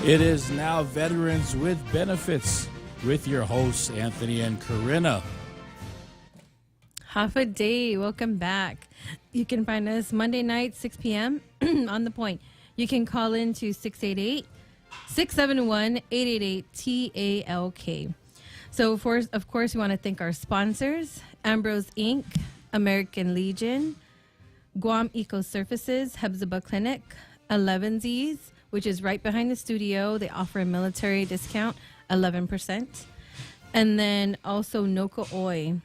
It is now Veterans with Benefits with your hosts, Anthony and Corinna. Half a day. Welcome back. You can find us Monday night, 6 p.m. on The Point. You can call in to 681-888-TALK. So, of course, we want to thank our sponsors, Ambrose Inc., American Legion, Guam Eco Surfaces, Hebzibah Clinic, 11Z's, which is right behind the studio. They offer a military discount, 11%. And then also Noka Oi.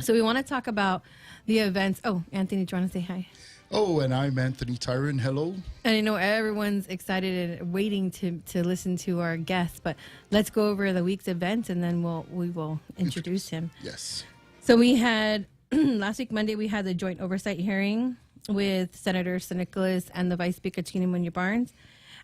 So we want to talk about the events. Oh, Anthony, do you want to say hi? Oh, and I'm Anthony Tyron. Hello. And I know everyone's excited and waiting to listen to our guest, but let's go over the week's events and then we will introduce him. Yes. So we had, last week, Monday, we had the joint oversight hearing with Senator Sir Nicholas and the Vice Speaker, Tina Munoz-Barnes.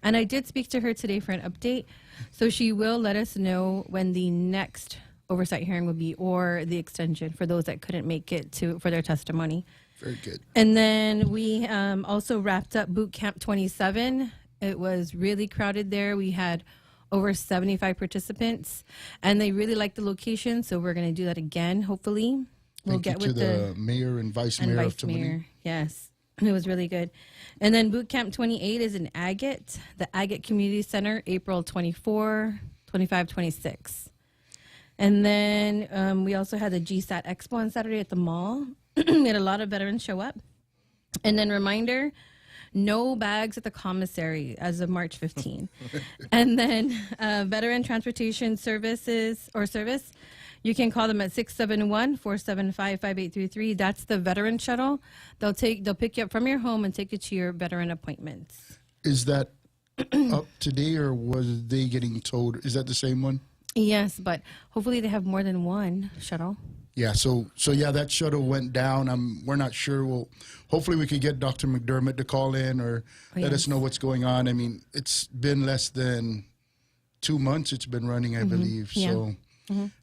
And I did speak to her today for an update. So she will let us know when the next oversight hearing will be, or the extension for those that couldn't make it for their testimony. Very good. And then we also wrapped up Boot Camp 27. It was really crowded there. We had over 75 participants, and they really liked the location, so we're going to do that again, hopefully. We'll get with the mayor and vice mayor of Tamuning. Yes, it was really good. And then Boot Camp 28 is in Agate, the Agate Community Center, April 24, 25, 26. And then we also had the GSAT Expo on Saturday at the mall. We had a lot of veterans show up. And then reminder, no bags at the commissary as of March 15. And then Veteran Transportation Service, you can call them at 671-475-5833. That's the veteran shuttle. They'll pick you up from your home and take you to your veteran appointments. Is that up today, or was they getting told? Is that the same one? Yes, but hopefully they have more than one shuttle. Yeah, so yeah, that shuttle went down. We're not sure. Well, hopefully we could get Dr. McDermott to call in or let us know what's going on. I mean, it's been less than 2 months it's been running, I believe. Yeah. So,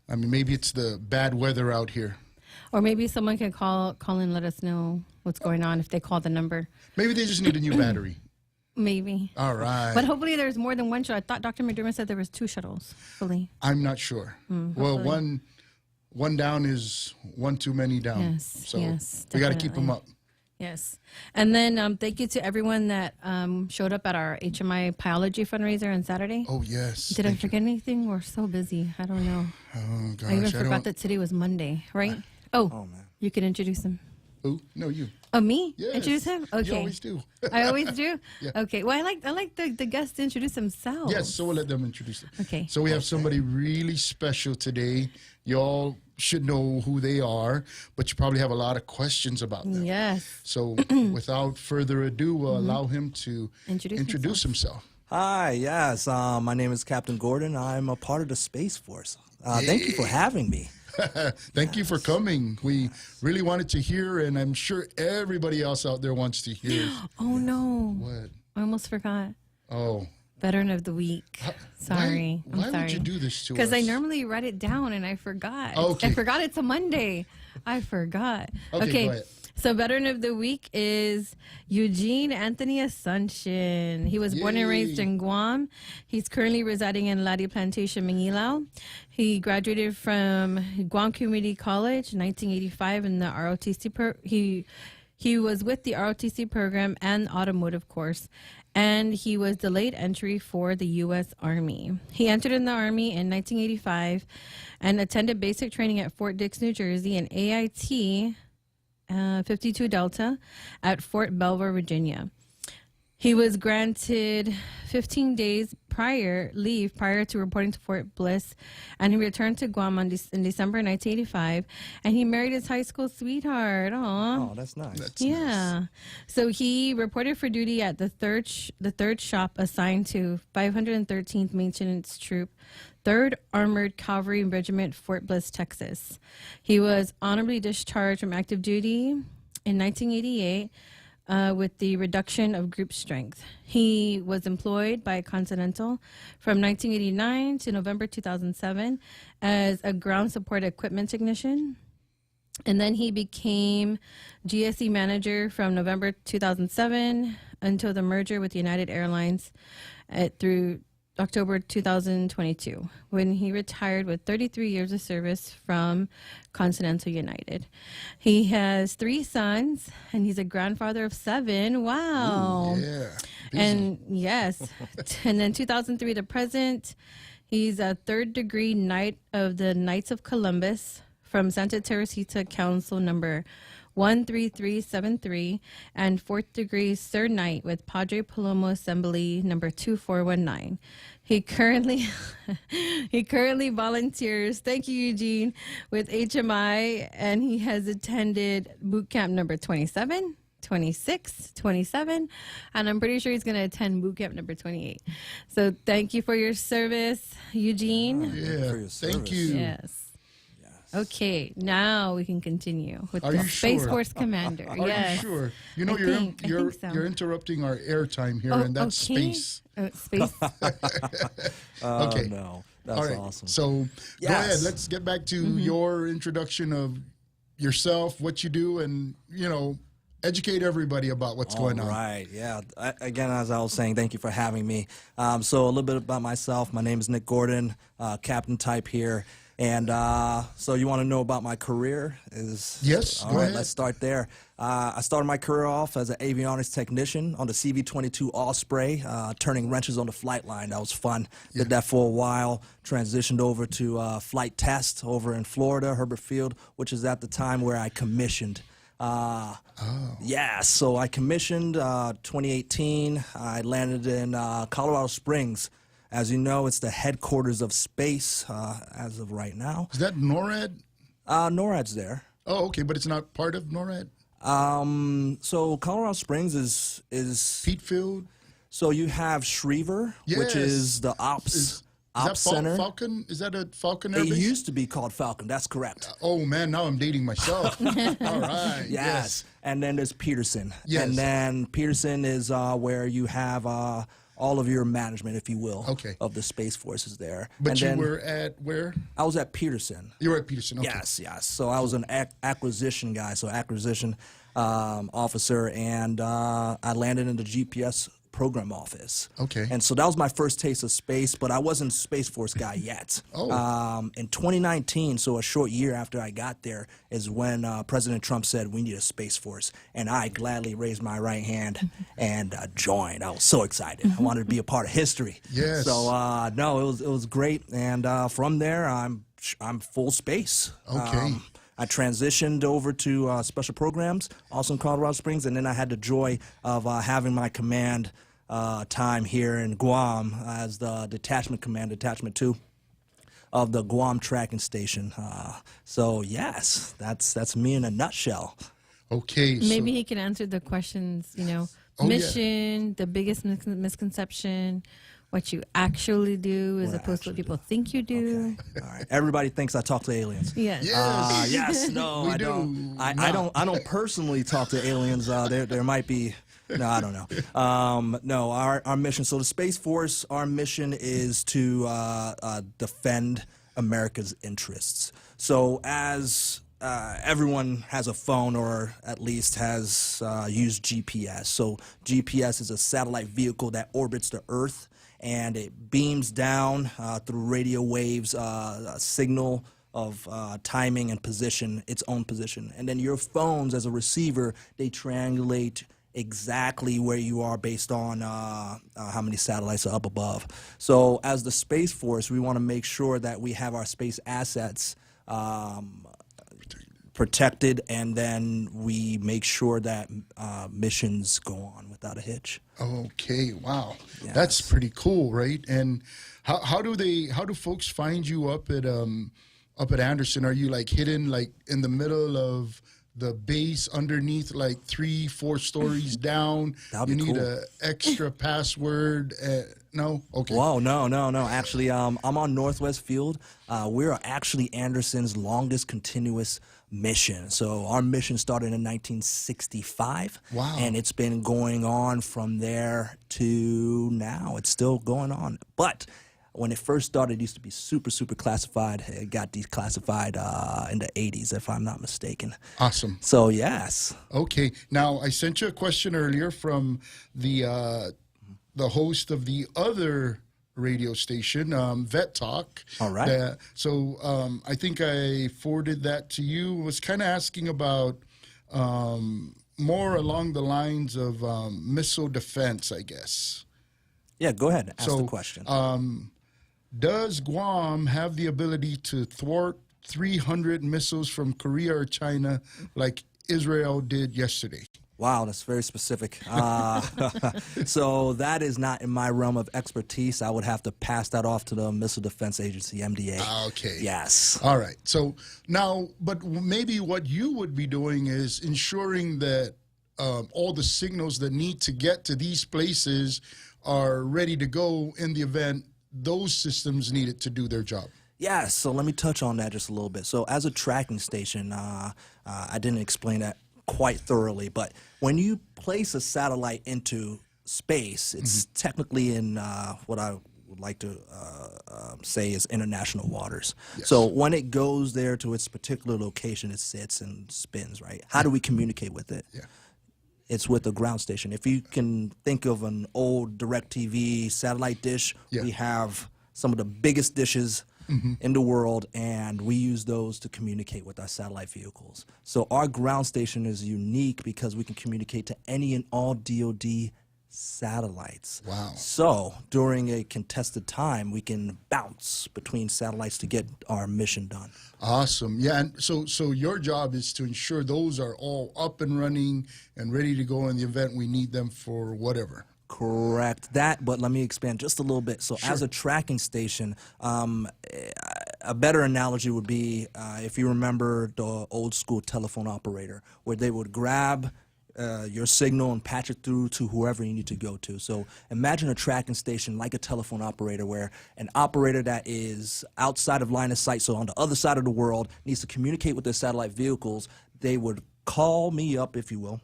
I mean, maybe it's the bad weather out here. Or maybe someone can call and let us know what's going on if they call the number. Maybe they just need a new battery. Maybe. All right. But hopefully there's more than one shuttle. I thought Dr. McDermott said there was 2 shuttles. Hopefully. I'm not sure. Well, one down is one too many down. Yes, so yes, we got to keep them up. Yes. And then thank you to everyone that showed up at our HMI Biology fundraiser on Saturday. Oh, yes. Did I forget anything? We're so busy. I don't know. Oh, gosh. I even forgot that today was Monday, right? Oh, man. You can introduce him. Who? No, you. Oh, me? Yes. Introduce him? Okay. You always do. I always do? Yeah. Okay. Well, I like the guests to introduce themselves. Yes, so we'll let them introduce them. Okay. So we have somebody really special today. Y'all should know who they are, but you probably have a lot of questions about them. Yes. So without further ado, we'll allow him to introduce himself. Hi, yes. My name is Captain Gordon. I'm a part of the Space Force. Thank you for having me. Thank you for coming. We really wanted to hear, and I'm sure everybody else out there wants to hear. Oh, no. What? I almost forgot. Oh. Veteran of the Week. Sorry. Why I'm sorry. would you do this to us? Because I normally write it down and I forgot. Okay. I forgot it's a Monday. I forgot. Okay, go ahead. So Veteran of the Week is Eugene Anthony Asuncion. He was born and raised in Guam. He's currently residing in Ladi Plantation, Mangilao. He graduated from Guam Community College in 1985 in the ROTC He was with the ROTC program and automotive course, and he was delayed entry for the U.S. Army. He entered in the Army in 1985 and attended basic training at Fort Dix, New Jersey, and AIT 52 Delta at Fort Belvoir, Virginia. He was granted 15 days leave prior to reporting to Fort Bliss, and he returned to Guam in December 1985, and he married his high school sweetheart. Aww. Oh, that's nice. That's Yeah. nice. So he reported for duty at the third shop assigned to 513th Maintenance Troop, 3rd Armored Cavalry Regiment, Fort Bliss, Texas. He was honorably discharged from active duty in 1988 with the reduction of group strength. He was employed by Continental from 1989 to November 2007 as a ground support equipment technician. And then he became GSE manager from November 2007 until the merger with United Airlines through October 2022, when he retired with 33 years of service from Continental United. He has 3 sons, and he's a grandfather of 7. Wow. Ooh, yeah. Busy. And yes, and then 2003 to present, he's a 3rd degree Knight of the Knights of Columbus from Santa Teresita Council number 13373, and 4th degree Sir Knight with Padre Palomo Assembly number 2419. He currently volunteers, thank you, Eugene, with HMI, and he has attended boot camp number 27, 26, 27, and I'm pretty sure he's going to attend boot camp number 28. So thank you for your service, Eugene. Yeah, thank you. Yes. Okay, now we can continue with Are the you Space sure? Force Commander. Are Yes. you sure? You know, I think so. you're interrupting our airtime here, and that's okay. space. Space. Okay. No, that's All right. awesome. So go Yes. ahead. Let's get back to your introduction of yourself, what you do, and educate everybody about what's going on. Right, yeah. Again, as I was saying, thank you for having me. So a little bit about myself. My name is Nick Gordon, Captain type here. And so you want to know about my career? Yes, All go right, ahead. let's start there. I started my career off as an avionics technician on the CV-22 Osprey, turning wrenches on the flight line. That was fun. Did that for a while. Transitioned over to flight test over in Florida, Herbert Field, which is at the time where I commissioned. Yeah, so I commissioned 2018. I landed in Colorado Springs. As you know, it's the headquarters of space as of right now. Is that NORAD? NORAD's there. Oh, okay, but it's not part of NORAD? So Colorado Springs is Pete Field? so you have Schriever, which Yes. is the ops Is ops that center. Falcon? Is that a Falcon Air It Base? used to be called Falcon. That's correct. Oh, man, now I'm dating myself. All right. Yes. And then there's Peterson. Yes. And then Peterson is where you have all of your management, if you will, Okay. of the Space Forces there. But and you then were at where? I was at Peterson. You were at Peterson. Okay. Yes, yes. So I was an acquisition guy, so acquisition officer, and I landed in the GPS program office. Okay. And so that was my first taste of space, but I wasn't a Space Force guy yet. Oh. In 2019, so a short year after I got there, is when President Trump said we need a Space Force, and I gladly raised my right hand and joined. I was so excited. I wanted to be a part of history. Yes. So no, it was great, and from there I'm full space. Okay. I transitioned over to special programs, also in Colorado Springs, and then I had the joy of having my command time here in Guam as the detachment command, Detachment 2 of the Guam Tracking Station. So yes, that's me in a nutshell. Okay. Maybe he can answer the questions, Oh, mission, the biggest misconception, what you actually do as opposed to what people think you do. All right. Everybody thinks I talk to aliens. Yes. Yes. Yes, no, We I do don't. I not. don't personally talk to aliens. There might be. No, I don't know. No, our mission. So the Space Force, our mission is to defend America's interests. So as everyone has a phone, or at least has used GPS. So GPS is a satellite vehicle that orbits the Earth, and it beams down through radio waves a signal of timing and position, its own position. And then your phones, as a receiver, they triangulate exactly where you are based on how many satellites are up above. So as the Space Force, we want to make sure that we have our space assets protected, and then we make sure that missions go on without a hitch. Okay, wow, Yes. that's pretty cool, right? And how do folks find you up at Anderson? Are you like hidden like in the middle of the base underneath, like 3-4 stories down? That'd You be need cool. a extra password? No, okay. Whoa, no. Actually, I'm on Northwest Field. We're actually Anderson's longest continuous mission. So our mission started in 1965. Wow. And it's been going on from there to now. It's still going on. But when it first started, it used to be super classified. It got declassified in the 80s, if I'm not mistaken. Awesome. So, yes. Okay. Now, I sent you a question earlier from the host of the other radio station, Vet Talk. All right. I think I forwarded that to you. Was kind of asking about more along the lines of missile defense, I guess. Yeah, go ahead. Ask the question. Does Guam have the ability to thwart 300 missiles from Korea or China like Israel did yesterday? Wow, that's very specific. So that is not in my realm of expertise. I would have to pass that off to the Missile Defense Agency, MDA. Okay. Yes. All right. So now, but maybe what you would be doing is ensuring that all the signals that need to get to these places are ready to go in the event those systems needed to do their job. Yeah, so let me touch on that just a little bit. So as a tracking station, I didn't explain that quite thoroughly, but when you place a satellite into space, it's technically in what I would like to say is international waters. Yes. So when it goes there to its particular location, it sits and spins, right? How do we communicate with it? Yeah. It's with a ground station. If you can think of an old DirecTV satellite dish, we have some of the biggest dishes in the world, and we use those to communicate with our satellite vehicles. So our ground station is unique because we can communicate to any and all DoD satellites. Wow. So during a contested time, we can bounce between satellites to get our mission done. Awesome. Yeah, and so your job is to ensure those are all up and running and ready to go in the event we need them for whatever. Correct that, but let me expand just a little bit. So as a tracking station, a better analogy would be if you remember the old school telephone operator, where they would grab your signal and patch it through to whoever you need to go to. So imagine a tracking station like a telephone operator, where an operator that is outside of line of sight, so on the other side of the world, needs to communicate with their satellite vehicles. They would call me up, if you will,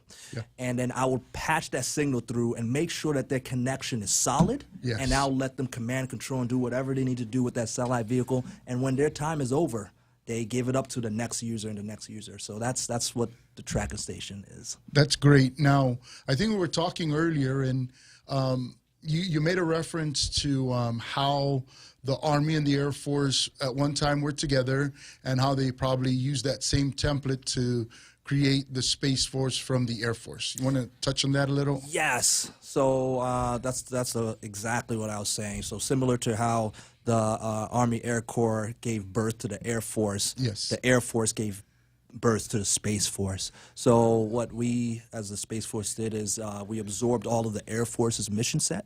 and then I will patch that signal through and make sure that their connection is solid, and I'll let them command, control, and do whatever they need to do with that satellite vehicle, and when their time is over, they give it up to the next user and the next user. So that's what the tracking station is. That's great. Now, I think we were talking earlier, and you made a reference to how the Army and the Air Force at one time were together, and how they probably used that same template to create the Space Force from the Air Force. You want to touch on that a little? Yes. So that's exactly what I was saying. So similar to how the Army Air Corps gave birth to the Air Force, the Air Force gave birth to the Space Force. So what we as the Space Force did is we absorbed all of the Air Force's mission set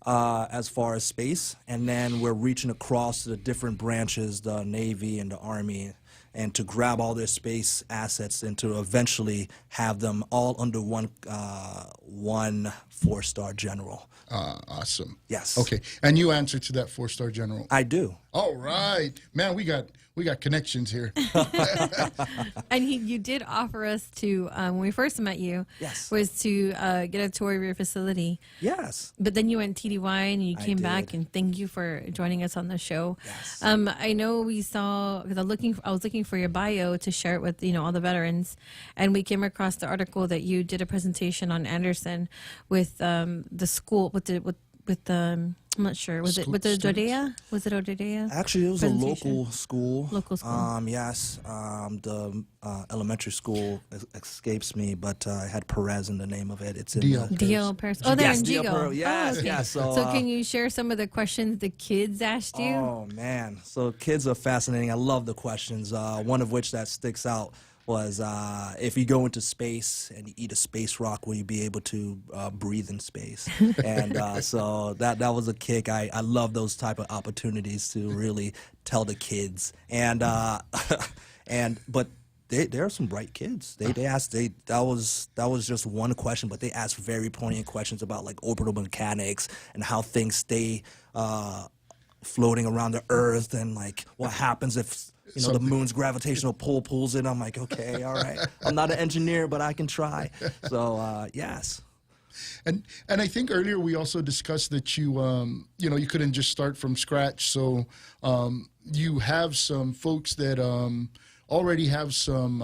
as far as space, and then we're reaching across to the different branches, the Navy and the Army, and to grab all their space assets and to eventually have them all under one 4-star general. Awesome. Yes. Okay, and you answer to that 4-star general. I do. All right, man. We got connections here. And you did offer us to, when we first met you, was to get a tour of your facility. Yes. But then you went TDY and you came back, and thank you for joining us on the show. Yes. I know we saw, because I was looking for your bio to share it with all the veterans, and we came across the article that you did a presentation on Anderson with the school with the I'm not sure. Was it with the Dodea? Was it Dodea? Actually, it was a local school. Local school. Yes. The elementary school escapes me, but it had Perez in the name of it. It's in DL Perez. Oh, they're in Gigo. Yes, okay. yes. So can you share some of the questions the kids asked you? Oh, man. So kids are fascinating. I love the questions. One of which that sticks out was if you go into space and you eat a space rock, will you be able to breathe in space? And so that was a kick. I love those type of opportunities to really tell the kids. And but there are some bright kids. They asked that was just one question, but they asked very poignant questions about like orbital mechanics and how things stay floating around the Earth, and like what happens if the moon's gravitational pull pulls it. I'm like, okay, all right. I'm not an engineer, but I can try. So, yes. And I think earlier we also discussed that you you couldn't just start from scratch. So you have some folks that already have some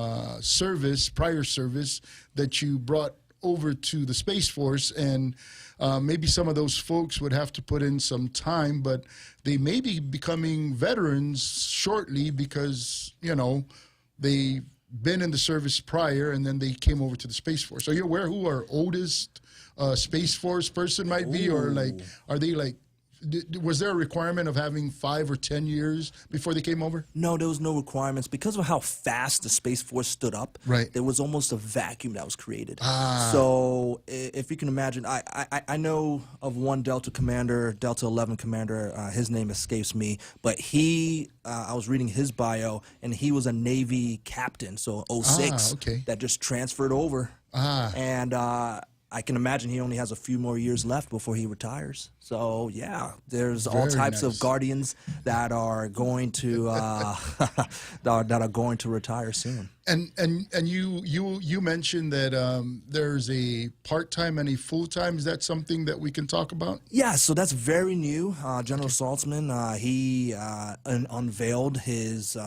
prior service that you brought over to the Space Force, and maybe some of those folks would have to put in some time, but they may be becoming veterans shortly because, you know, they've been in the service prior and then they came over to the Space Force. Are you aware who our oldest Space Force person might be? Or like, are they like, was there a requirement of having 5 or 10 years before they came over? No, there was no requirements. Because of how fast the Space Force stood up, Right. there was almost a vacuum that was created. So if you can imagine, I know of one Delta commander, Delta 11 commander, his name escapes me, but he, I was reading his bio, and he was a Navy captain, so 06, okay. that just transferred over. And I can imagine he only has a few more years left before he retires. So yeah, there's all Very types nice. of guardians that are going to that are going to retire soon. And you mentioned that there's a part-time and a full-time. Is that something that we can talk about? Yeah, so that's very new. General Saltzman, he unveiled his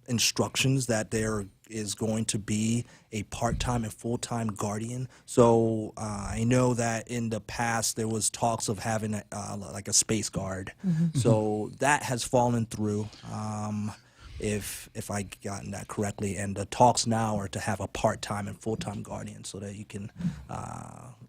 instructions that there is going to be a part-time and full-time guardian. So I know that in the past there was talks of having like a space guard. So that has fallen through. If I gotten that correctly, and the talks now are to have a part-time and full-time guardian so that you can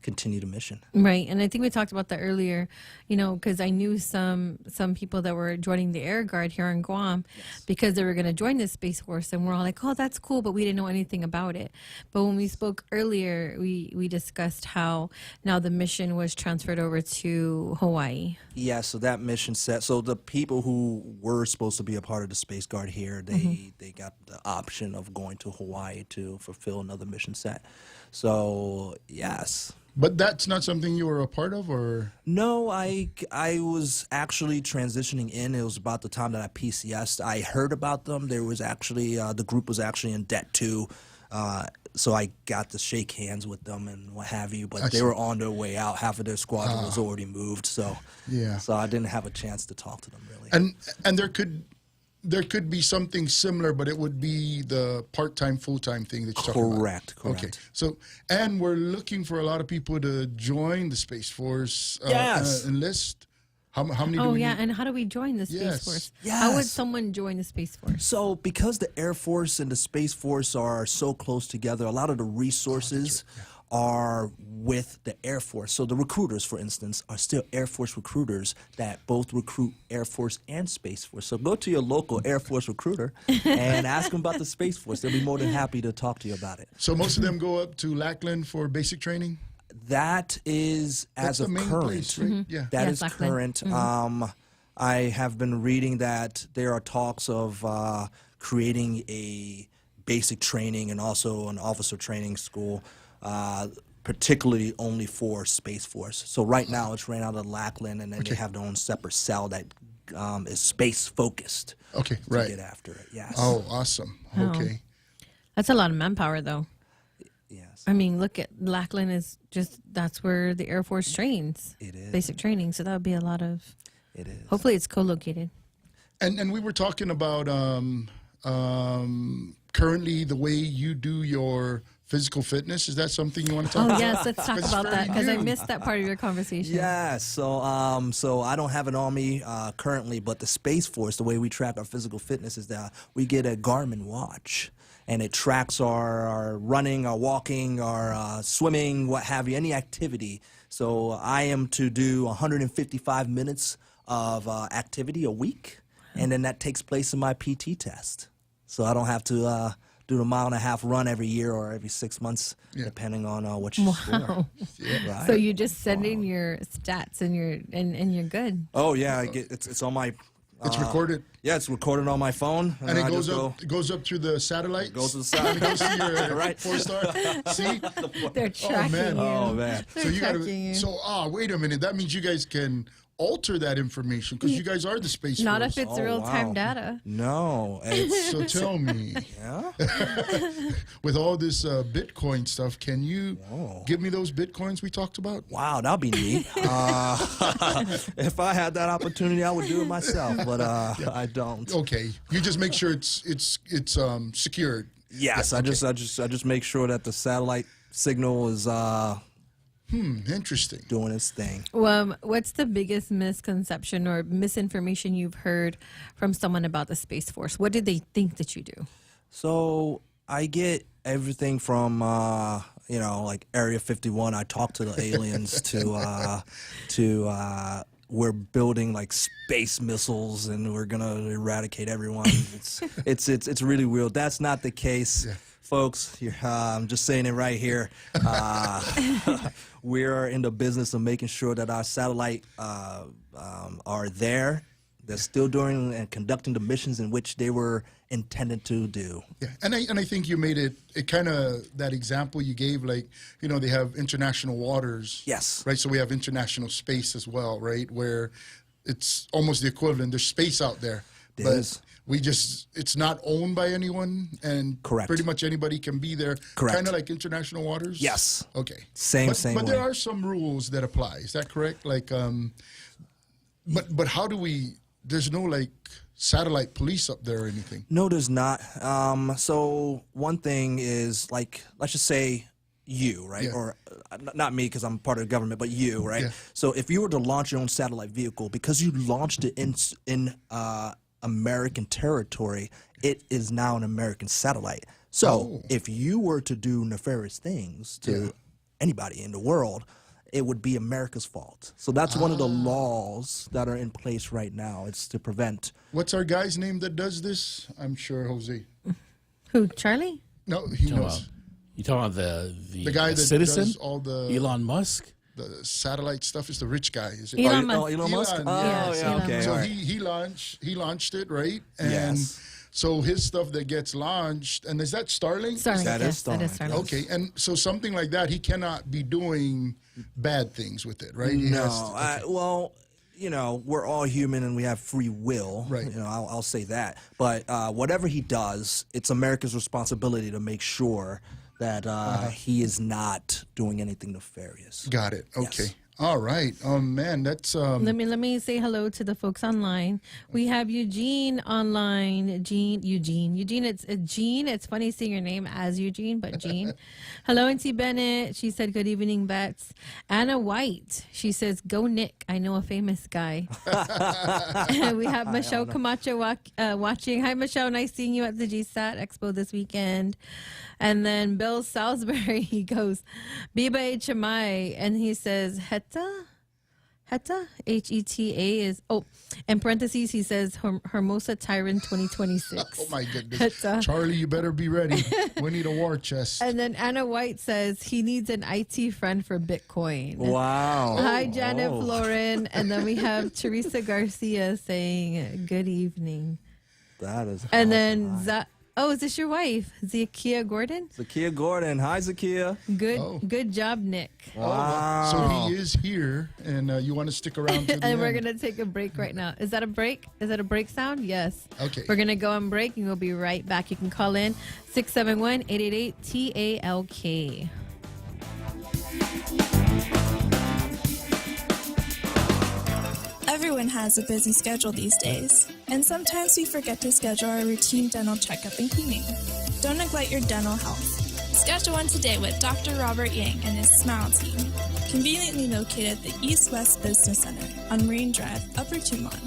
continue the mission. Right, and I think we talked about that earlier, you know, because I knew some people that were joining the Air Guard here in Guam because they were going to join the Space Force, and we're all like, oh, that's cool, but we didn't know anything about it. But when we spoke earlier, we discussed how now the mission was transferred over to Hawaii. Yeah, so that mission set. So the people who were supposed to be a part of the Space Guard here, they got the option of going to Hawaii to fulfill another mission set. So yes. But that's not something you were a part of, or? No, I was actually transitioning in. It was about the time that I PCS'd. I heard about them. There was actually, the group was actually in debt too. So I got to shake hands with them and what have you, but they were on their way out. Half of their squadron was already moved, so Yeah. so I didn't have a chance to talk to them really. And there could be something similar, but it would be the part-time, full-time thing that you're talking about. Correct. Okay. So, and we're looking for a lot of people to join the Space Force. Yes. Enlist. How many do Oh we yeah, need? and how do we join the Space Yes. Force? How would Yes. someone join the Space Force? So because the Air Force and the Space Force are so close together, a lot of the resources are with the Air Force. So the recruiters, for instance, are still Air Force recruiters that both recruit Air Force and Space Force. So go to your local Air Force recruiter and ask them about the Space Force. They'll be more than happy to talk to you about it. So most of them go up to Lackland for basic training? That is That's as of the main current. place, right? Yeah. That Yeah, is Lackland. current. I have been reading that there are talks of creating a basic training and also an officer training school, particularly only for Space Force. So right now it's ran out of Lackland, and then they have their own separate cell that is space focused. Okay, To right. get after it. Yes. Oh, awesome. Okay. That's a lot of manpower, though. Yes. I mean, look at Lackland is just that's where the Air Force trains. It is. Basic training, so that would be a lot of. It is. Hopefully, it's co-located. And we were talking about currently the way you do your physical fitness. Is that something you want to talk Oh about? yes, let's talk It's about that very because I new. missed that part of your conversation. Yeah, so so I don't have it on me currently, but the Space Force, the way we track our physical fitness is that we get a Garmin watch, and it tracks our running, our walking, our swimming, what have you, any activity. So I am to do 155 minutes of activity a week, and then that takes place in my PT test. So I don't have to do the 1.5 mile run every year or every 6 months, depending on what you score. Right? So you just send in your stats and you're good. Oh yeah, it's on my. It's recorded. Yeah, it's recorded on my phone, And it I goes just up. It goes up through the satellites. Goes to the side. It goes to your Right. 4-star. See. They're tracking man. you. Oh man. They're So you tracking gotta. you. So wait a minute. That means you guys can alter that information because you guys are the Space Not Force. if it's Oh, real-time wow. data. No, it's, So tell me, yeah. with all this Bitcoin stuff, can you Whoa. give me those Bitcoins we talked about? Wow, that'd be neat. If I had that opportunity, I would do it myself, but I don't. Okay, you just make sure it's secured. Yes, Yeah, I just make sure that the satellite signal is Interesting. doing its thing. Well, what's the biggest misconception or misinformation you've heard from someone about the Space Force? What did they think that you do? So I get everything from like Area 51. I talk to the aliens to we're building like space missiles and we're gonna eradicate everyone. It's really real. That's not the case. Folks, I'm just saying it right here. We're in the business of making sure that our satellite are there. They're still doing and conducting the missions in which they were intended to do. Yeah, and I think you made it kind of that example you gave, like, they have international waters. Yes. Right, so we have international space as well, right, where it's almost the equivalent. There's space out there. Yes. But it's not owned by anyone, and Correct. pretty much anybody can be there. Correct. Kind of like international waters? Yes. Okay. Same But way. there are some rules that apply. Is that correct? Like, but how do we, there's no, like, satellite police up there or anything? No, there's not. So one thing is, like, let's just say you, right? Yeah. Or not me because I'm part of the government, but you, right? Yeah. So if you were to launch your own satellite vehicle, because you launched it in American territory, it is now an American satellite. So Oh. if you were to do nefarious things to anybody in the world, it would be America's fault. So that's one of the laws that are in place right now. It's to prevent. What's our guy's name that does this? I'm sure Jose. Who, Charlie? No, he Talking knows. about- You talking about the guy that citizen? does all the Elon Musk? the satellite stuff is the rich guy. Is it? Elon Oh, Musk. Elon Musk? Elon, Oh, yes. yeah, okay. So all right. he launched it, right? And Yes. so his stuff that gets launched, and is that Starlink? Starlink, That is yes, that is Starlink, Starlink. Okay, and so something like that, he cannot be doing bad things with it, right? He No, has to- okay. well, we're all human and we have free will. Right. I'll say that. But whatever he does, it's America's responsibility to make sure that he is not doing anything nefarious. Got it. Okay. Yes. All right. Oh man, that's Let me say hello to the folks online. We have Eugene online. Eugene. It's Gene. It's funny seeing your name as Eugene, but Gene. Hello, Auntie Bennett. She said, "Good evening, Bets." Anna White. She says, "Go Nick. I know a famous guy." We have Michelle Camacho watching. Hi, Michelle. Nice seeing you at the GSAT Expo this weekend. And then Bill Salisbury, he goes, Biba HMI, and he says, Heta, Heta, is, in parentheses, he says, Hermosa Tyrant 2026. oh my goodness. Heta. Charlie, you better be ready. We need a war chest. And then Anna White says he needs an IT friend for Bitcoin. Wow. Hi, Janet Oh. Florin. And then we have Teresa Garcia saying, good evening. That is And awesome. then, is this your wife, Zakia Gordon? Zakia Gordon. Hi, Zakia. Good job, Nick. Wow. So he is here, and you want to stick around to the And we're end. going to take a break right now. Is that a break? Is that a break sound? Yes. Okay. We're going to go on break and we'll be right back. You can call in 671-888-TALK. Everyone has a busy schedule these days, and sometimes we forget to schedule our routine dental checkup and cleaning. Don't neglect your dental health. Schedule one today with Dr. Robert Yang and his Smile Team, conveniently located at the East West Business Center on Marine Drive, Upper Tumon.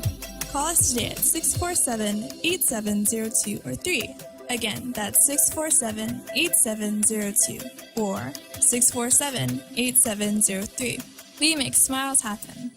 Call us today at 647-8702 or 3. Again, that's 647-8702 or 647-8703. We make smiles happen.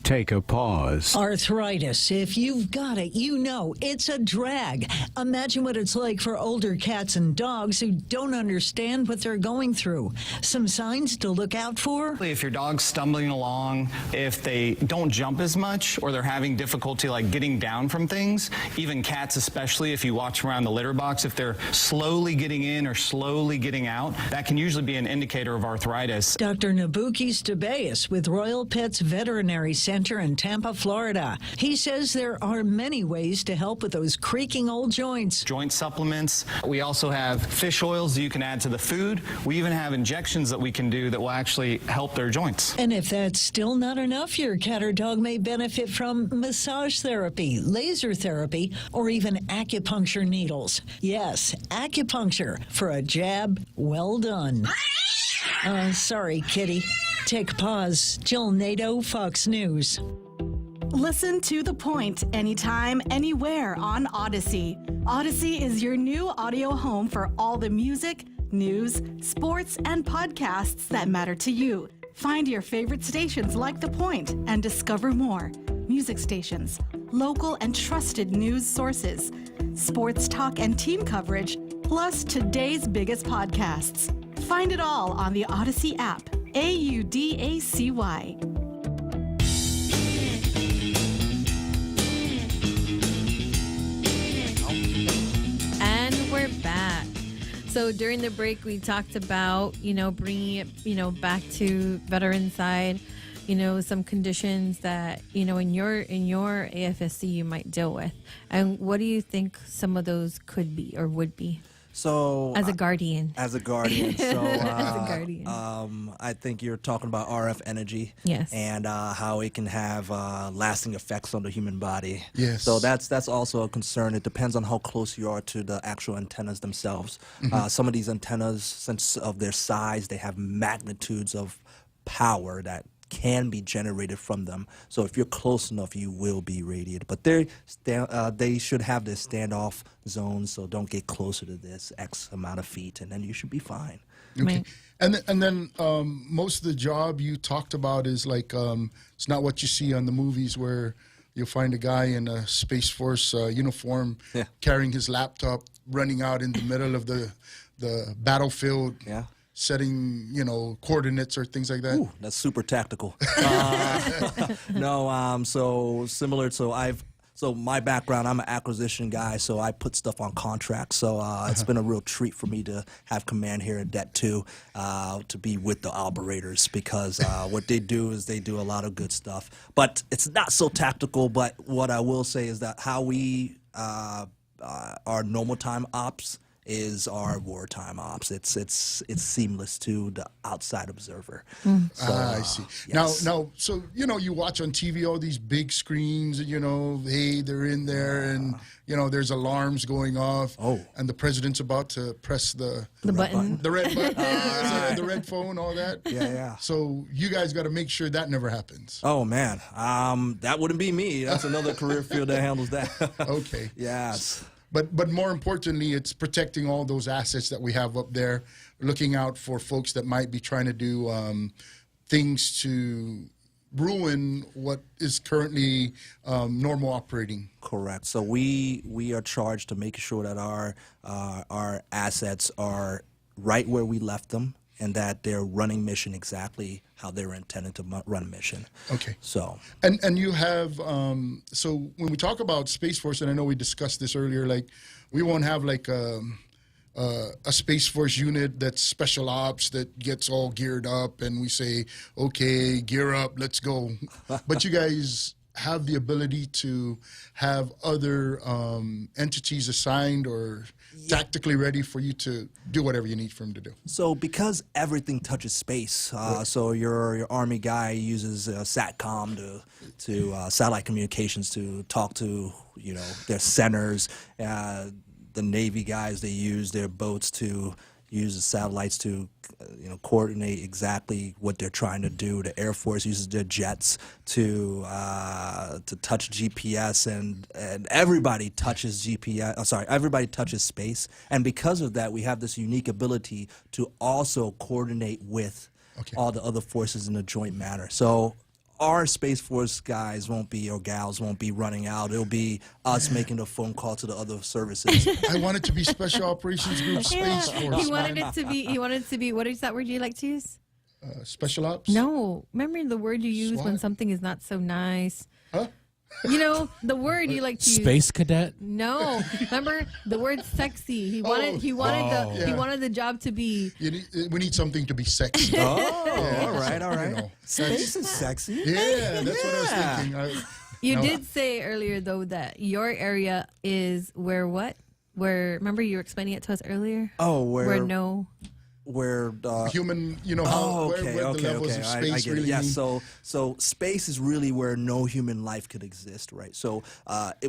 Take a pause. Arthritis. If you've got it, you know it's a drag. Imagine what it's like for older cats and dogs who don't understand what they're going through. Some signs to look out for? If your dog's stumbling along, if they don't jump as much, or they're having difficulty like getting down from things, even cats especially, if you watch around the litter box, if they're slowly getting in or slowly getting out, that can usually be an indicator of arthritis. Dr. Nabuki Stabeus with Royal Pets Veterinary Center Center in Tampa, Florida. He says there are many ways to help with those creaking old joints. Joint supplements. We also have fish oils that you can add to the food. We even have injections that we can do that will actually help their joints. And if that's still not enough, your cat or dog may benefit from massage therapy, laser therapy, or even acupuncture needles. Yes, acupuncture for a jab well done. Sorry, kitty. Take a pause. Jill Nato, Fox News. Listen to The Point anytime, anywhere on Odyssey. Odyssey is your new audio home for all the music, news, sports, and podcasts that matter to you. Find your favorite stations like The Point and discover more. Music stations, local and trusted news sources, sports talk and team coverage, plus today's biggest podcasts. Find it all on the Odyssey app. AUDACY. And we're back. So during the break, we talked about, bringing it, back to veteran side, some conditions that, in your AFSC you might deal with. And what do you think some of those could be or would be? So As a guardian. So As a guardian. I think you're talking about RF energy. Yes. And how it can have lasting effects on the human body. Yes. So that's also a concern. It depends on how close you are to the actual antennas themselves. Some of these antennas, since of their size, they have magnitudes of power that can be generated from them. So if you're close enough, you will be radiated. But they should have this standoff zone, so don't get closer to this X amount of feet, and then you should be fine. Okay. And then most of the job you talked about is like it's not what you see on the movies where you'll find a guy in a Space Force uniform carrying his laptop, running out in the middle of the battlefield. Yeah. Setting, coordinates or things like that. Ooh, that's super tactical. No, so similar. So my background, I'm an acquisition guy, so I put stuff on contracts. So it's been a real treat for me to have command here at Det 2, to be with the operators, because what they do is they do a lot of good stuff. But it's not so tactical. But what I will say is that how we our normal time ops is our wartime ops. It's seamless to the outside observer. So, I see. Yes. Now, so you watch on TV all these big screens, and hey, they're in there, and there's alarms going off. Oh. And the president's about to press the button. the red button, the red phone, all that. Yeah. So you guys got to make sure that never happens. Oh man, that wouldn't be me. That's another career field that handles that. Okay. Yes. But more importantly, it's protecting all those assets that we have up there, looking out for folks that might be trying to do things to ruin what is currently normal operating. Correct. So we are charged to make sure that our assets are right where we left them, and that they're running mission exactly how they were intended to run mission. Okay. So. And you have, so when we talk about Space Force, and I know we discussed this earlier, like we won't have like a Space Force unit that's special ops that gets all geared up and we say, okay, gear up, let's go. But you guys have the ability to have other entities assigned or tactically ready for you to do whatever you need for them to do. So because everything touches space, so your Army guy uses SATCOM to satellite communications to talk to their centers. The Navy guys, they use their boats to use the satellites to coordinate exactly what they're trying to do. The Air Force uses their jets to touch GPS, and everybody touches GPS. Everybody touches space, and because of that, we have this unique ability to also coordinate with all the other forces in a joint manner. So our Space Force guys or gals won't be running out. It'll be us making a phone call to the other services. I want it to be Special Operations Group Space Force. He wanted it to be, what is that word you like to use? Special Ops? No. Remember the word you use when something is not so nice? Huh? You know, the word you like to use. Space cadet? No, remember the word sexy. He wanted he wanted the job to be. We need something to be sexy. Oh, all right. You know, Space is sexy. yeah, that's what I was thinking. You did say earlier though that your area is where what? Where remember you were explaining it to us earlier? Oh, where no. Where human, you know, how where the levels of space I get really it. Yeah, mean. so space is really where no human life could exist, right? So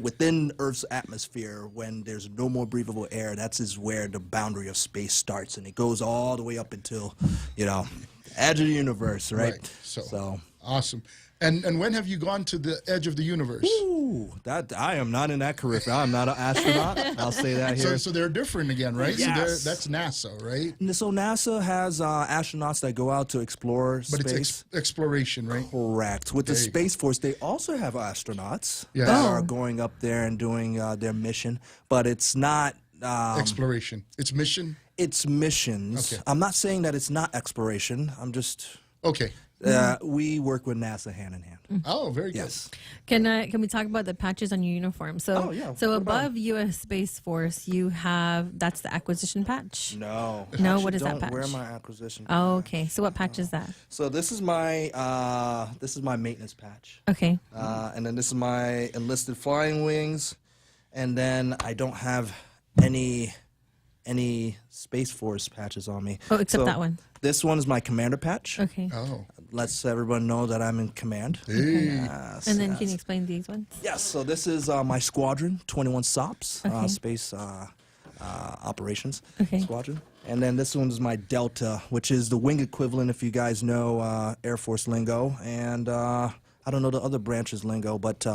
within Earth's atmosphere, when there's no more breathable air, that's is where the boundary of space starts, and it goes all the way up until, you know, the edge of the universe, right? So awesome. And when have you gone to the edge of the universe? Ooh, that I am not in that career. I'm not an astronaut. I'll say that here. So they're different again, right? Yes. So that's NASA, right? So NASA has astronauts that go out to explore space. But it's exploration, right? Correct. With the Space Force, they also have astronauts Yes. that are going up there and doing their mission, but it's not exploration. It's mission? It's missions. Okay. I'm not saying that it's not exploration. I'm just... Okay. We work with NASA hand in hand. Oh, very good. Yes. Can we talk about the patches on your uniform? So, so above U.S. Space Force, you have that's the acquisition patch. No. No, what is that patch? Where am I acquisition? Oh, okay. So what patch is that? So this is my maintenance patch. Okay. And then this is my enlisted flying wings, and then I don't have any Space Force patches on me. Oh, except that one. This one is my commander patch. Okay. Oh. Lets everyone know that I'm in command. Hey. Yes, And then yes. can you explain these ones? Yes, so this is my squadron, 21 SOPs, Okay. space operations Okay. squadron. And then this one is my Delta, which is the wing equivalent, if you guys know Air Force lingo. And I don't know the other branches lingo, but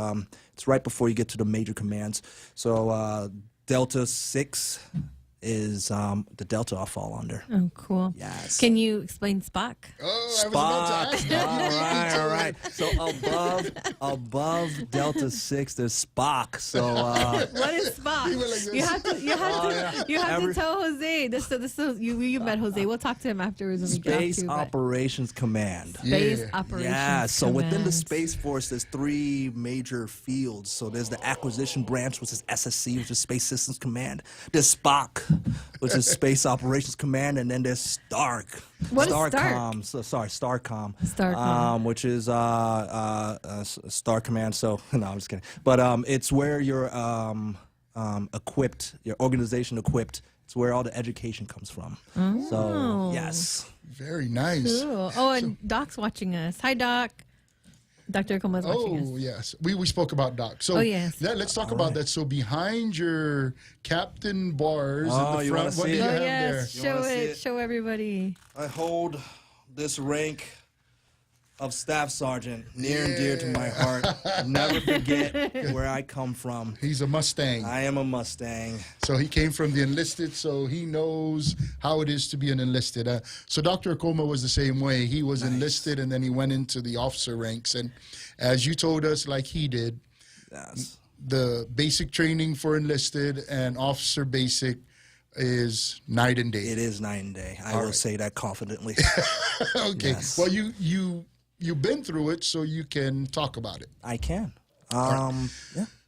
it's right before you get to the major commands. So Delta 6 is the Delta I'll fall under. Oh, cool. Yes. Can you explain Spock? Oh, I was about to ask that. All right. So above Delta 6, there's Spock. So What is Spock? He went like this. You have to tell Jose. This is you met Jose. We'll talk to him afterwards when we get off Space to, but- Operations Command. Space Yeah. Operations. Yeah, so within the Command. Space Force, there's 3 major fields. So there's the Acquisition Branch, which is SSC, which is Space Systems Command. There's Spock, which is Space Operations Command, and then there's Stark. What is Stark? Starcom. So, sorry, Starcom. Starcom. Which is Star Command. So no, I'm just kidding. But it's where you're equipped, your organization equipped. It's where all the education comes from. Oh. So yes. Very nice. Cool. Oh, and Doc's watching us. Hi, Doc. Dr. Coma's watching us. Oh, yes. We spoke about Doc. So Oh, yes. let's talk about that. So behind your captain bars Oh, in you the wanna front, what see do you it? Oh, have there? yes. You Show wanna see it. it? Show everybody. I hold this rank of staff sergeant near and dear to my heart. Never forget where I come from. He's a Mustang. I am a Mustang. So he came from the enlisted, so he knows how it is to be an enlisted. So Dr. Akoma was the same way. He was enlisted, and then he went into the officer ranks. And as you told us, like he did, Yes. the basic training for enlisted and officer basic is night and day. It is night and day. I will say that confidently. Okay. Yes. Well, you've been through it, so you can talk about it. I can. Yeah.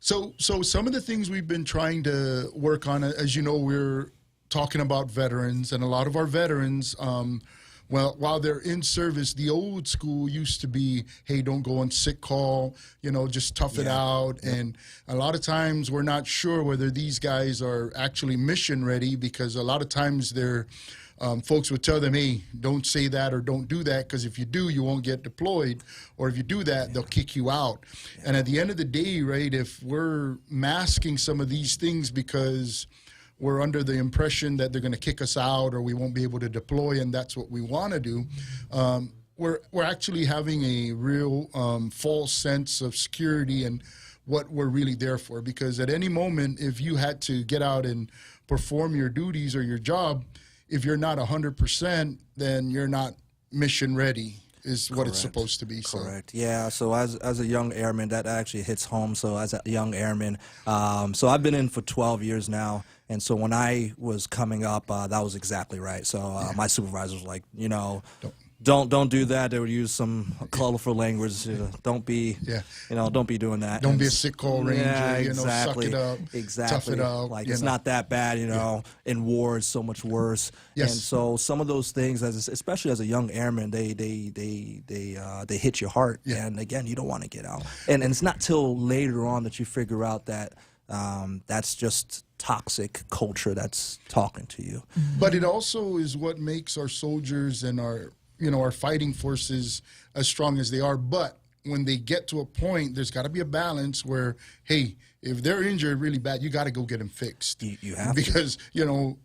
So some of the things we've been trying to work on, as you know, we're talking about veterans, and a lot of our veterans, well, while they're in service, the old school used to be, hey, don't go on sick call, just tough it out. And a lot of times we're not sure whether these guys are actually mission ready, because a lot of times they're folks would tell them, hey, don't say that or don't do that, because if you do, you won't get deployed. Or if you do that, they'll kick you out. And at the end of the day, right, if we're masking some of these things because we're under the impression that they're going to kick us out or we won't be able to deploy, and that's what we want to do, we're actually having a real false sense of security and what we're really there for. Because at any moment, if you had to get out and perform your duties or your job, if you're not 100%, then you're not mission ready, is what it's supposed to be. Correct. Yeah. So as a young airman, that actually hits home. So as a young airman, so I've been in for 12 years now. And so when I was coming up, that was exactly right. So my supervisor was like, Don't do that. They would use some colorful language. Don't be, don't be doing that. Don't be a sick call ranger. Yeah, exactly. Suck it up. Exactly. Tough it out. Like it's not that bad. In war it's so much worse. Yes. And so some of those things, especially as a young airman, they hit your heart. Yeah. And again, you don't want to get out. And it's not till later on that you figure out that that's just toxic culture that's talking to you. But it also is what makes our soldiers and our fighting forces as strong as they are. But when they get to a point, there's got to be a balance where, hey, if they're injured really bad, you got to go get them fixed. You have because,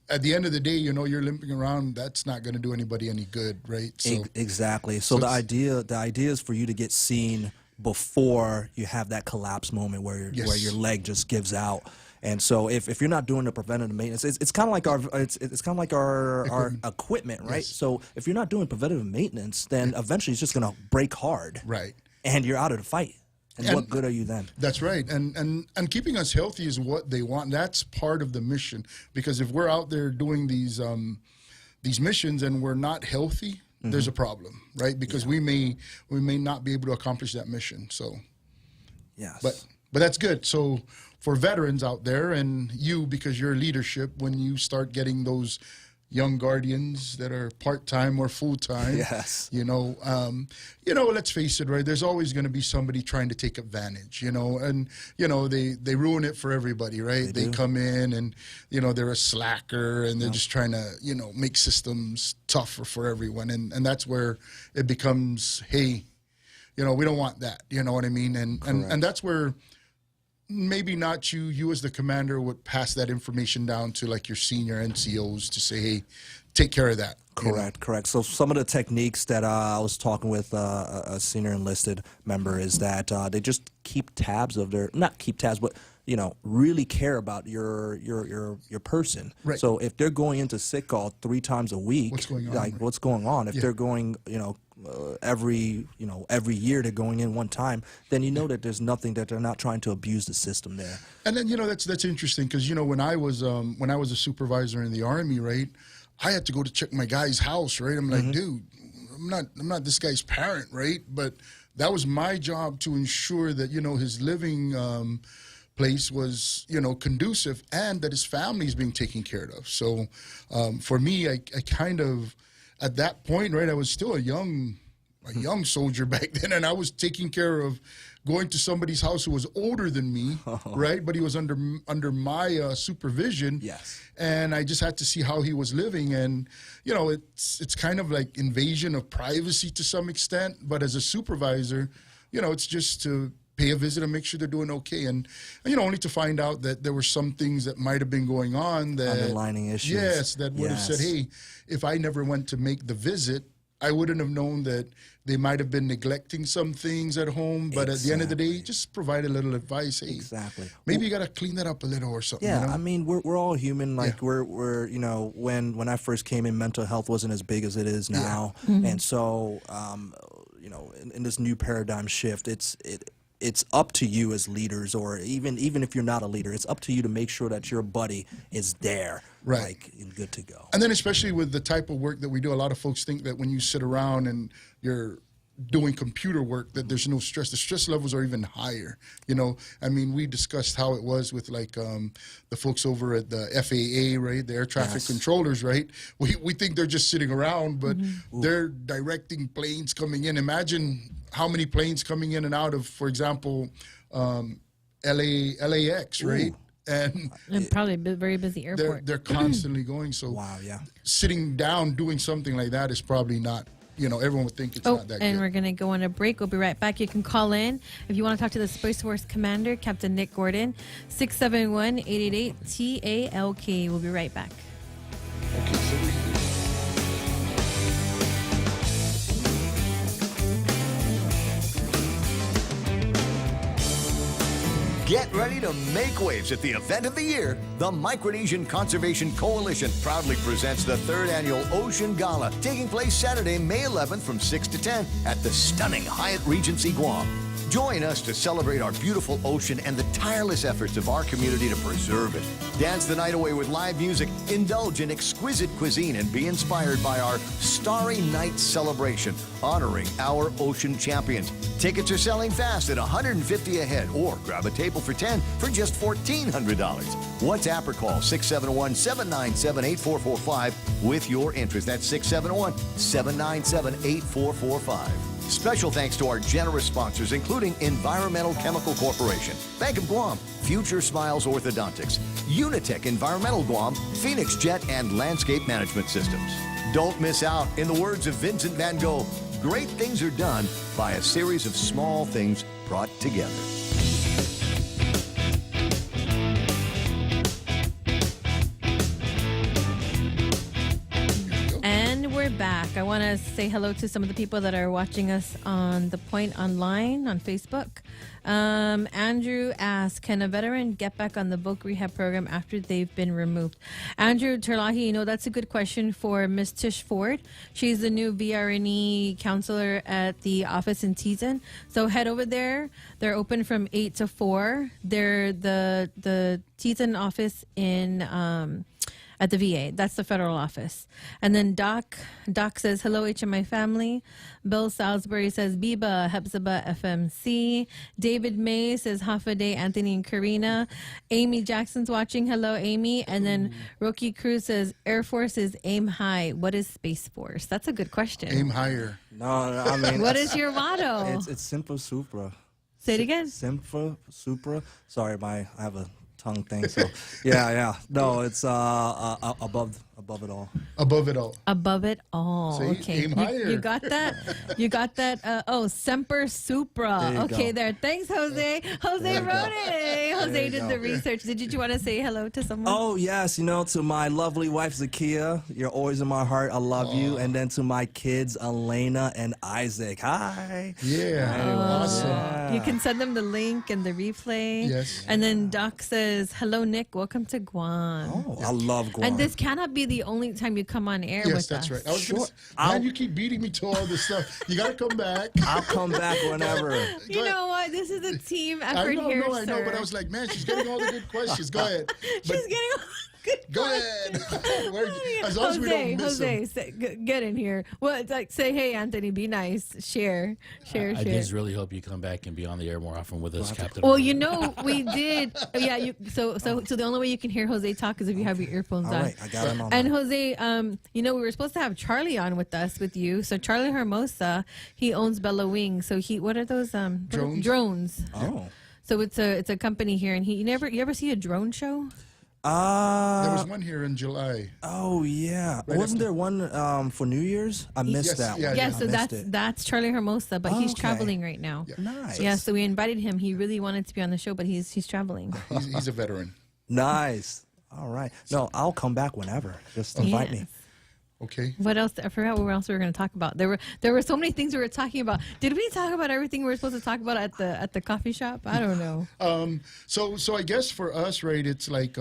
at the end of the day, you're limping around. That's not going to do anybody any good, right? So, exactly. So the idea is for you to get seen before you have that collapse moment where your leg just gives out. And so if you're not doing the preventative maintenance, it's kind of like our equipment, right? Yes. So if you're not doing preventative maintenance, then eventually it's just going to break hard. Right. And you're out of the fight. And what good are you then? That's right. And keeping us healthy is what they want. That's part of the mission. Because if we're out there doing these missions and we're not healthy, there's a problem, right? Because we may not be able to accomplish that mission. So, yes. But that's good. So for veterans out there and you, because you're leadership, when you start getting those young guardians that are part-time or full-time, yes, let's face it, right? There's always going to be somebody trying to take advantage, and they ruin it for everybody, right? They come in and they're a slacker and they're just trying to make systems tougher for everyone, and that's where it becomes, hey, we don't want that, you know what I mean? And that's where maybe not you as the commander would pass that information down to like your senior NCOs to say, hey, take care of that. Correct. So some of the techniques that I was talking with a senior enlisted member is that they just keep tabs of not keep tabs, but really care about your person. Right. So if they're going into sick call 3 times a week, what's going on? If they're going, every year they're going in one time, then that there's nothing, that they're not trying to abuse the system there. And then that's interesting because when I was a supervisor in the Army, right, I had to go to check my guy's house, right? I'm like, dude, I'm not this guy's parent, right? But that was my job to ensure that his living place was conducive and that his family is being taken care of. So for me, I kind of, at that point, right, I was still a young soldier back then, and I was taking care of going to somebody's house who was older than me, right? But he was under my supervision. Yes. And I just had to see how he was living, and it's kind of like invasion of privacy to some extent. But as a supervisor, it's just to pay a visit and make sure they're doing okay, and only to find out that there were some things that might have been going on, that underlining issues. Yes, that would have said, hey, if I never went to make the visit, I wouldn't have known that they might have been neglecting some things at home. But at the end of the day, just provide a little advice. Hey, maybe you got to clean that up a little or something. Yeah, I mean, we're all human. Like we're when I first came in, mental health wasn't as big as it is now, and so in this new paradigm shift, it's up to you as leaders, or even if you're not a leader, it's up to you to make sure that your buddy is there, right, and good to go. And then especially with the type of work that we do, a lot of folks think that when you sit around and you're doing computer work that there's no stress. The stress levels are even higher. I mean, we discussed how it was with like the folks over at the FAA, right? The air traffic controllers, right? We think they're just sitting around, but they're directing planes coming in. Imagine how many planes coming in and out of, for example, LAX, right? And probably a very busy airport. They're constantly going. So sitting down doing something like that is probably not, everyone would think it's not that good. And we're going to go on a break. We'll be right back. You can call in if you want to talk to the Space Force Commander, Captain Nick Gordon, 671-888-TALK. We'll be right back. Okay, so Get ready to make waves at the event of the year. The Micronesian Conservation Coalition proudly presents the 3rd Annual Ocean Gala, taking place Saturday, May 11th from 6 to 10 at the stunning Hyatt Regency Guam. Join us to celebrate our beautiful ocean and the tireless efforts of our community to preserve it. Dance the night away with live music, indulge in exquisite cuisine, and be inspired by our Starry Night celebration honoring our ocean champions. Tickets are selling fast at $150 a head, or grab a table for 10 for just $1,400. WhatsApp or call 671-797-8445 with your interest. That's 671-797-8445. Special thanks to our generous sponsors, including Environmental Chemical Corporation, Bank of Guam, Future Smiles Orthodontics, Unitech Environmental Guam, Phoenix Jet, and Landscape Management Systems. Don't miss out. In the words of Vincent van Gogh, great things are done by a series of small things brought together. Back. I want to say hello to some of the people that are watching us on The Point Online on Facebook. Andrew asked, can a veteran get back on the voc rehab program after they've been removed? Andrew Terlahi, you know, that's a good question for Miss Tish Ford. She's the new VRNE counselor at the office in Teton. So head over there. They're open from 8 to 4. They're the Teton office in at the VA. That's the federal office. And then Doc says, hello, HMI family. Bill Salisbury says, Biba, Hepzibah, FMC. David May says, Hafa Day, Anthony and Karina. Amy Jackson's watching. Hello, Amy. And then Rocky Cruz says, Air Force is aim high. What is Space Force? That's a good question. Aim higher. No, I mean. What is your motto? It's Simple Supra. Say it again. Simple Supra. Sorry, I have a tongue thing. So yeah. No, it's above it all. Above it all. Above it all. See, okay. aim higher. You got that? You got that? Semper Supra. There you Okay, go. there. Thanks, Jose. Jose wrote it. Jose did the research. Did you want to say hello to someone? Oh, yes. To my lovely wife, Zakia. You're always in my heart. I love you. And then to my kids, Elena and Isaac. Hi. Yeah. Awesome. You can send them the link and the replay. Yes. And then Doc says, hello, Nick. Welcome to Guam. Oh, I love Guam. And this cannot be the only time you come on air with Yes, that's us. right. I was gonna say, man, you keep beating me to all this stuff. You got to come back. I'll come back whenever. You know what? This is a team I effort know, here, I know, sir. but I was like, man, she's getting all the good questions. Go ahead. She's getting all good Go questions. ahead. As long as we don't miss Jose, them. get in here. Well, it's like, say, hey, Anthony, be nice. Share. I just really hope you come back and be on the air more often with us, Captain. Well, you know, we did. Yeah, so the only way you can hear Jose talk is if you have your earphones All on. right, I got him on. And Jose, we were supposed to have Charlie on with us, with you. So Charlie Hermosa, he owns Bella Wing. So what are those? Drones. Oh. So it's a company here, and you ever see a drone show? There was one here in July. Oh yeah, wasn't there one for New Year's? I missed that one. Yeah, so that's Charlie Hermosa, but he's Okay. traveling right now. Yeah. Nice. Yeah, so we invited him. He really wanted to be on the show, but he's traveling. He's a veteran. Nice. All right. No, I'll come back whenever. Just invite me. Okay. What else? I forgot what else we were going to talk about. There were so many things we were talking about. Did we talk about everything we were supposed to talk about at the coffee shop? I don't know. So I guess for us, right, it's like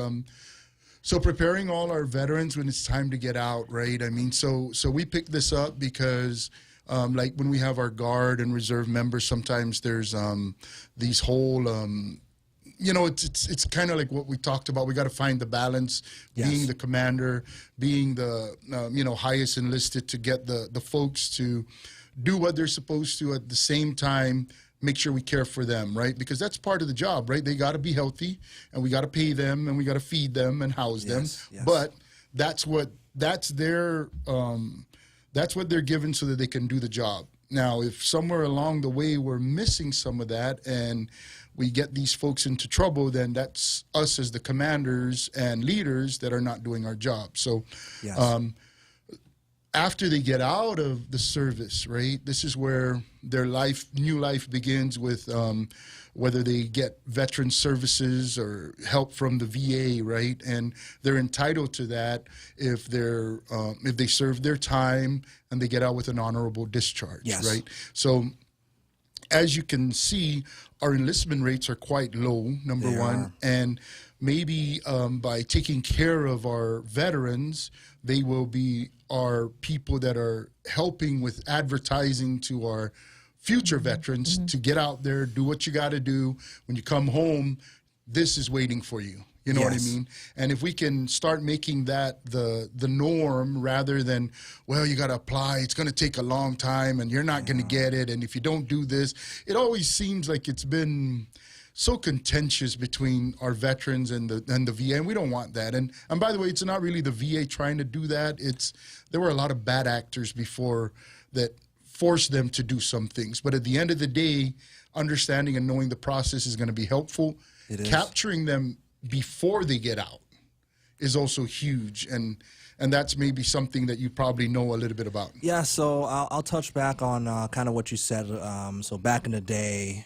so preparing all our veterans when it's time to get out, right? I mean, so we picked this up because like when we have our guard and reserve members, sometimes there's these whole it's kind of like what we talked about. We got to find the balance, being the commander, being the highest enlisted, to get the folks to do what they're supposed to, at the same time make sure we care for them, right? Because that's part of the job, right? They got to be healthy, and we got to pay them, and we got to feed them and house them. Yes. But that's what they're given so that they can do the job. Now, if somewhere along the way we're missing some of that and we get these folks into trouble, then that's us as the commanders and leaders that are not doing our job. So after they get out of the service, right, this is where their new life begins with whether they get veteran services or help from the VA, right? And they're entitled to that if they serve their time and they get out with an honorable discharge, right? So as you can see, our enlistment rates are quite low, number one. And maybe by taking care of our veterans, they will be our people that are helping with advertising to our future veterans to get out there, do what you got to do. When you come home, this is waiting for you. You know what I mean? And if we can start making that the norm rather than, well, you got to apply, it's going to take a long time and you're not going to get it. And if you don't do this, it always seems like it's been so contentious between our veterans and the VA, and we don't want that. And by the way, it's not really the VA trying to do that. There were a lot of bad actors before that forced them to do some things. But at the end of the day, understanding and knowing the process is going to be helpful. Capturing them before they get out is also huge, and that's maybe something that you probably know a little bit about. Yeah, so I'll touch back on kind of what you said. So back in the day,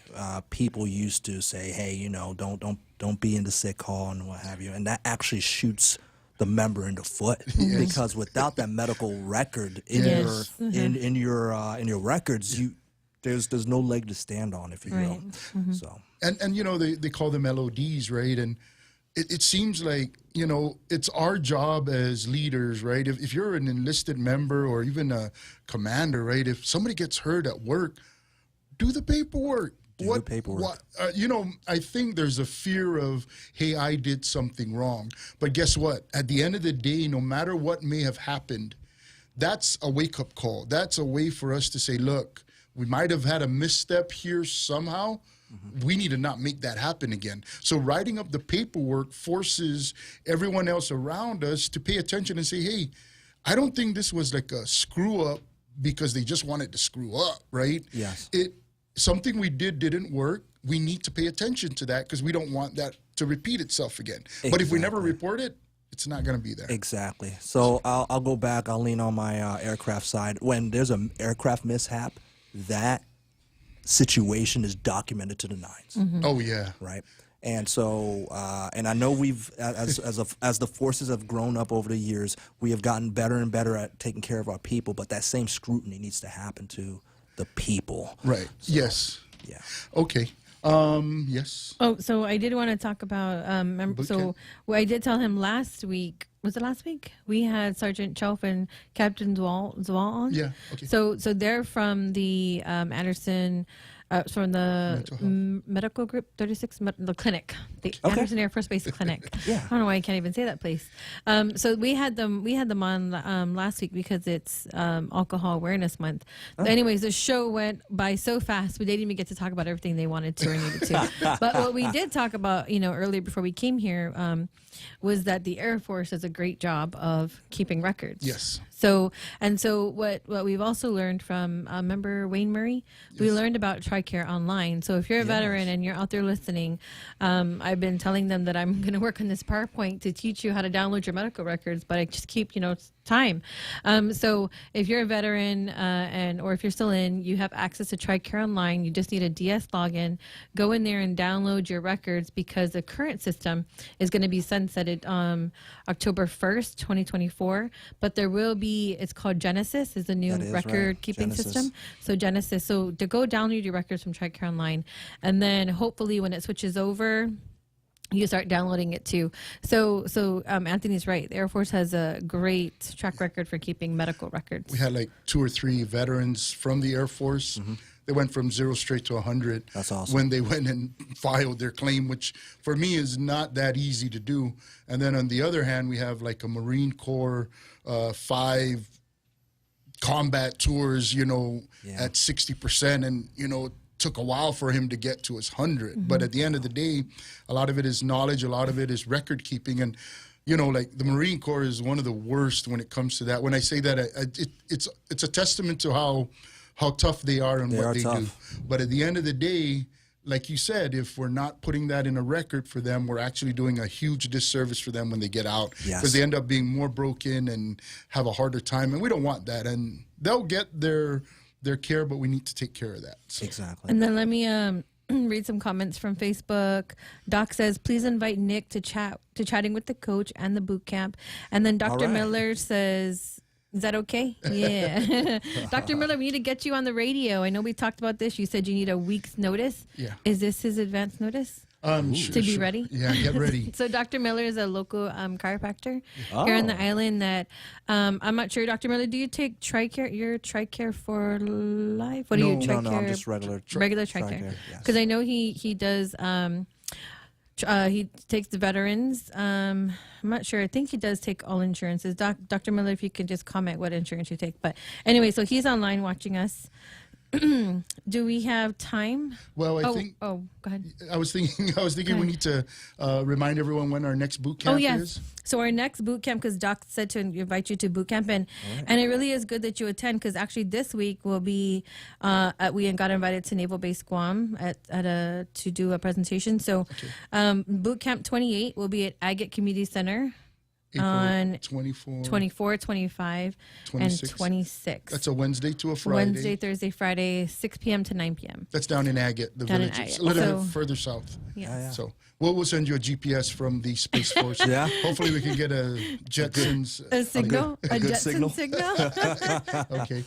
people used to say, "Hey, you know, don't be in the sick hall and what have you," and that actually shoots the member in the foot because without that medical record in your records, there's no leg to stand on, if you will. So and you know they call them LODs, right? And it seems like, you know, it's our job as leaders, right? If you're an enlisted member or even a commander, right? If somebody gets hurt at work, do the paperwork. You know, I think there's a fear of, hey, I did something wrong. But guess what? At the end of the day, no matter what may have happened, that's a wake-up call. That's a way for us to say, look, we might have had a misstep here somehow. We need to not make that happen again. So writing up the paperwork forces everyone else around us to pay attention and say, hey, I don't think this was like a screw up because they just wanted to screw up, right? Yes. Something we didn't work. We need to pay attention to that because we don't want that to repeat itself again. Exactly. But if we never report it, it's not going to be there. Exactly. So I'll go back. I'll lean on my aircraft side. When there's an aircraft mishap, that situation is documented to the nines. Oh yeah, right. And so, and I know we've, as the forces have grown up over the years, we have gotten better and better at taking care of our people. But that same scrutiny needs to happen to the people. Right. So, yes. Yeah. Okay. Yes. Oh, so I did want to talk about. I did tell him last week. Was it last week? We had Sergeant Chelf and Captain Zwal on. Yeah. Okay. So they're from the Anderson, from the medical group 36, the clinic, the Anderson Air Force Base Clinic. Yeah. I don't know why I can't even say that place. So we had them on last week because it's Alcohol Awareness Month. But anyways, the show went by so fast we didn't even get to talk about everything they wanted to or needed to. But what we did talk about, earlier before we came here, was that the Air Force does a great job of keeping records. Yes. So what we've also learned from, remember Wayne Murray? Yes. We learned about TRICARE online. So if you're a veteran and you're out there listening, I've been telling them that I'm going to work on this PowerPoint to teach you how to download your medical records, but I just keep, time. So if you're a veteran or if you're still in, you have access to TRICARE online. You just need a DS login. Go in there and download your records because the current system is going to be sunsetted October 1st, 2024. But there will be, it's called Genesis, is the new record keeping system. So Genesis. So to go download your records from TRICARE online, and then hopefully when it switches over, you start downloading it too. So Anthony's right. The Air Force has a great track record for keeping medical records. We had like 2 or 3 veterans from the Air Force. They went from 0 straight to 100. That's awesome. When they went and filed their claim, which for me is not that easy to do. And then on the other hand, we have like a Marine Corps 5 combat tours, at 60%, and took a while for him to get to his 100. But at the end of the day, a lot of it is knowledge, a lot of it is record keeping, and like the Marine Corps is one of the worst when it comes to that. When I say that, it's a testament to how tough they are and what they do. But at the end of the day, like you said, if we're not putting that in a record for them, we're actually doing a huge disservice for them when they get out, because they end up being more broken and have a harder time, and we don't want that. And they'll get their care, but we need to take care of that. So. Exactly. And then let me read some comments from Facebook. Doc says, please invite Nick to chatting with the coach and the boot camp. And then Dr. Miller says, is that okay? Yeah. Dr. Miller, we need to get you on the radio. I know we talked about this. You said you need a week's notice. Yeah. Is this his advance notice? To be ready? Yeah, get ready. So Dr. Miller is a local chiropractor here on the island that I'm not sure. Dr. Miller, do you take TRICARE? You're TRICARE for life? What do you TRICARE? No, I'm just regular TRICARE. Because I know he does he takes the veterans. I'm not sure. I think he does take all insurances. Dr. Miller, if you could just comment what insurance you take. But anyway, so he's online watching us. Do we have time? Well, I think. Oh, go ahead. I was thinking we need to remind everyone when our next boot camp is. So our next boot camp, because Doc said to invite you to boot camp, and it really is good that you attend, because actually this week will be we got invited to Naval Base Guam to do a presentation. So boot camp 28 will be at Agate Community Center. April On 24, 25, 26. and 26. That's a Wednesday to a Friday. Wednesday, Thursday, Friday, 6 p.m. to 9 p.m. That's down in Agate, the Down in village. It's Agate. a little So- bit further south. Yes. So we'll send you a GPS from the Space Force. Yeah. Hopefully we can get a Jetsons. A signal? A good Jetson signal? Okay.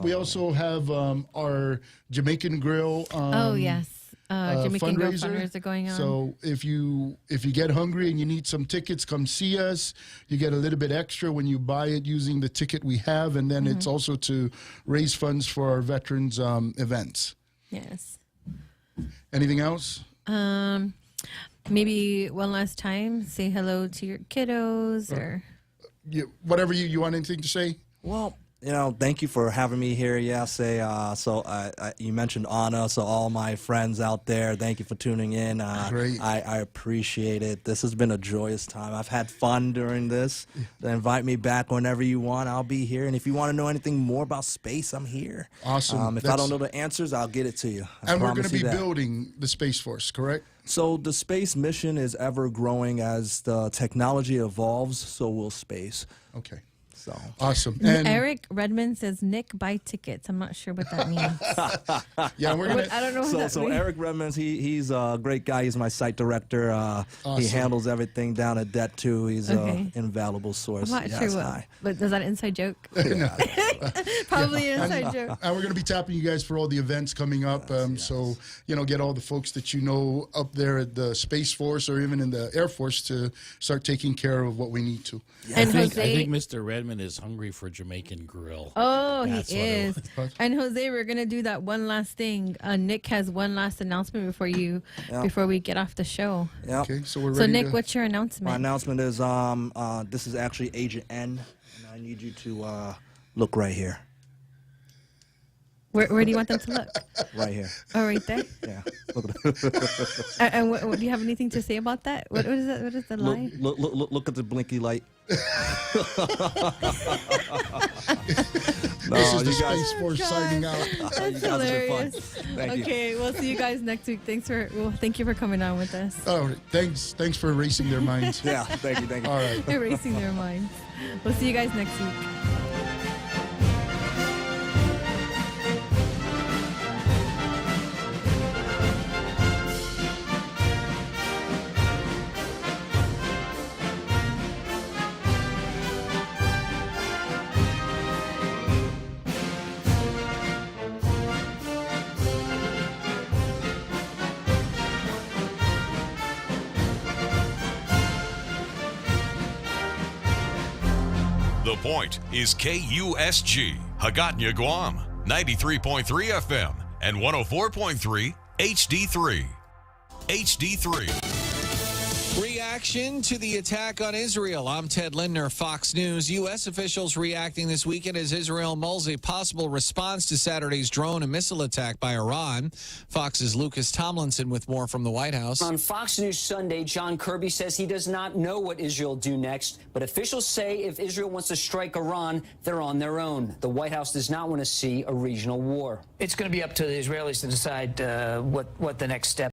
We also have our Jamaican Grill. Oh, yes. Jamaican Girl fundraiser going on. So if you get hungry and you need some tickets, come see us. You get a little bit extra when you buy it using the ticket we have, and then it's also to raise funds for our veterans events. Yes. Anything else? Maybe one last time, say hello to your kiddos or... Whatever you want anything to say? Well, thank you for having me here. Yeah, you mentioned Anna, so all my friends out there, thank you for tuning in. Great. I appreciate it. This has been a joyous time. I've had fun during this. Invite me back whenever you want. I'll be here. And if you want to know anything more about space, I'm here. Awesome. If I don't know the answers, I'll get it to you. And we're going to be building the Space Force, correct? So the space mission is ever growing as the technology evolves, so will space. Okay. So awesome. And Eric Redmond says, Nick, buy tickets. I'm not sure what that means. Yeah, we're gonna. I don't know what that So means. Eric Redmond, he's a great guy. He's my site director. Awesome. He handles everything down at Det too. He's an invaluable source. I'm not sure what, but is that an inside joke? No. Probably an inside joke. And we're going to be tapping you guys for all the events coming up. So, get all the folks that you know up there at the Space Force or even in the Air Force to start taking care of what we need to. I think Mr. Redmond is hungry for Jamaican Grill. Oh, That's he what it is. was. And Jose, we're gonna do that one last thing. Nick has one last announcement before we get off the show. Yeah. Okay, so we're ready. So Nick, what's your announcement? My announcement is this is actually Agent N, and I need you to look right here. Where do you want them to look? Right here. Oh, right there. Yeah. Look at it. And what, do you have anything to say about that? What is that? What is the lie? Look at the blinky light. This is the Space Force signing out. That's you hilarious. Thank Okay, we'll see you guys next week. Thank you for coming on with us. Oh, thanks for erasing their minds. Yeah, thank you. All right. Erasing their minds. We'll see you guys next week. The Point is KUSG, Hagåtña, Guam, 93.3 FM and 104.3 HD3. HD3. Reaction to the attack on Israel. I'm Ted Lindner, Fox News. U.S. officials reacting this weekend as Israel mulls a possible response to Saturday's drone and missile attack by Iran. Fox's Lucas Tomlinson with more from the White House. On Fox News Sunday, John Kirby says he does not know what Israel will do next, but officials say if Israel wants to strike Iran, they're on their own. The White House does not want to see a regional war. It's going to be up to the Israelis to decide what the next step